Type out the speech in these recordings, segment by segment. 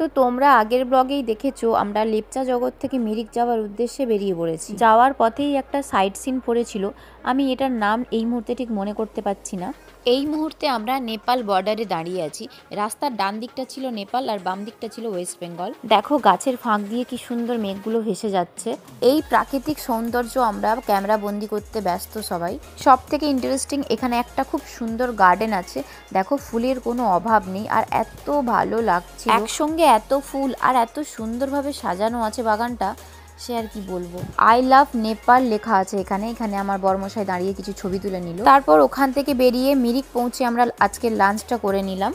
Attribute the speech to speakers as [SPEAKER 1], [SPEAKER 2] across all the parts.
[SPEAKER 1] তো তোমরা আগের ব্লগেই দেখেছো আমরা লেপচা জগৎ থেকে মিরিক যাওয়ার উদ্দেশ্যে বেরিয়ে পড়েছি। যাওয়ার পথেই একটা সাইট সিন পড়েছিল, আমি এটার নাম এই মুহূর্তে ঠিক মনে করতে পারছি না। এই মুহূর্তে আমরা নেপাল বর্ডারে দাঁড়িয়ে আছি। রাস্তার ডান দিকটা ছিল নেপাল আর বাম দিকটা ছিল ওয়েস্ট বেঙ্গল। দেখো গাছের ফাঁক দিয়ে কি সুন্দর মেঘগুলো ভেসে যাচ্ছে। এই প্রাকৃতিক সৌন্দর্য আমরা ক্যামেরা বন্দি করতে ব্যস্ত সবাই। সব থেকে ইন্টারেস্টিং এখানে একটা খুব সুন্দর গার্ডেন আছে, দেখো ফুলের কোনো অভাব নেই আর এত ভালো লাগছে। একসঙ্গে এত ফুল আর এত সুন্দরভাবে সাজানো আছে বাগানটা, সে আর কি বলবো। আই লাভ নেপাল লেখা আছে এখানে। এখানে আমার বর্মশাই দাঁড়িয়ে কিছু ছবি তুলে নিল। তারপর ওখান থেকে বেরিয়ে মিরিক পৌঁছে আমরা আজকের লাঞ্চটা করে নিলাম।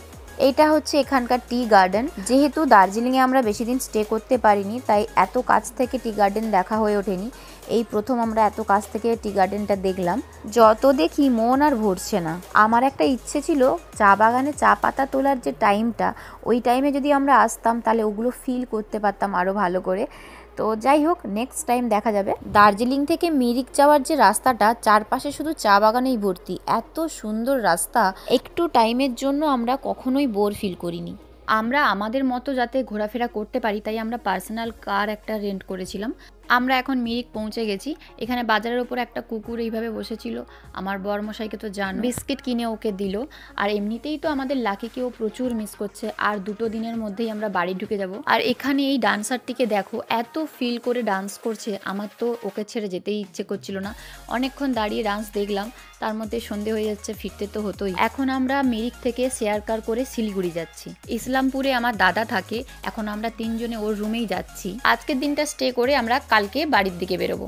[SPEAKER 1] এইটা হচ্ছে এখানকার টি গার্ডেন। যেহেতু দার্জিলিংয়ে আমরা বেশি দিন স্টে করতে পারিনি, তাই এত কাছ থেকে টি গার্ডেন দেখা হয়ে ওঠেনি। এই প্রথম আমরা এত কাছ থেকে টি গার্ডেনটা দেখলাম। যত দেখি মন আর ভরছে না। আমার একটা ইচ্ছে ছিল চা বাগানে চা পাতা তোলার যে টাইমটা, ওই টাইমে যদি আমরা আসতাম তাহলে ওগুলো ফিল করতে পারতাম আরও ভালো করে। তো যাই হোক, নেক্সট টাইম দেখা যাবে। দার্জিলিং থেকে মিরিক যাওয়ার যে রাস্তাটা, চারপাশে শুধু চা বাগানেই ভর্তি। এত সুন্দর রাস্তা, একটু টাইমের জন্য আমরা কখনোই বোর ফিল করিনি। আমরা আমাদের মতো যাতে ঘোরাফেরা করতে পারি, তাই আমরা পার্সোনাল কার একটা রেন্ট করেছিলাম। আমরা এখন মিরিক পৌঁছে গেছি। এখানে বাজারের ওপর একটা কুকুর এইভাবে বসেছিল। আমার বরমশাইকে তো জানো, বিস্কিট কিনে ওকে দিল। আর এমনিতেই তো আমাদের লাকিকেও প্রচুর মিস করছে। আর 2 দিনের মধ্যেই আমরা বাড়ি ঢুকে যাব। আর এখানে এই ডান্সারটিকে দেখো, এত ফিল করে ডান্স করছে, আমার তো ওকে ছেড়ে যেতেই ইচ্ছে করছিল না। অনেকক্ষণ দাঁড়িয়ে ডান্স দেখলাম, তার মধ্যে সন্ধে হয়ে যাচ্ছে, ফিরতে তো হতোই। এখন আমরা মিরিক থেকে শেয়ার কার করে শিলিগুড়ি যাচ্ছি। ইসলামপুরে আমার দাদা থাকে, এখন আমরা 3 জনে ওর রুমেই যাচ্ছি। আজকের দিনটা স্টে করে আমরা কালকে বাড়ির দিকে বেরোবো।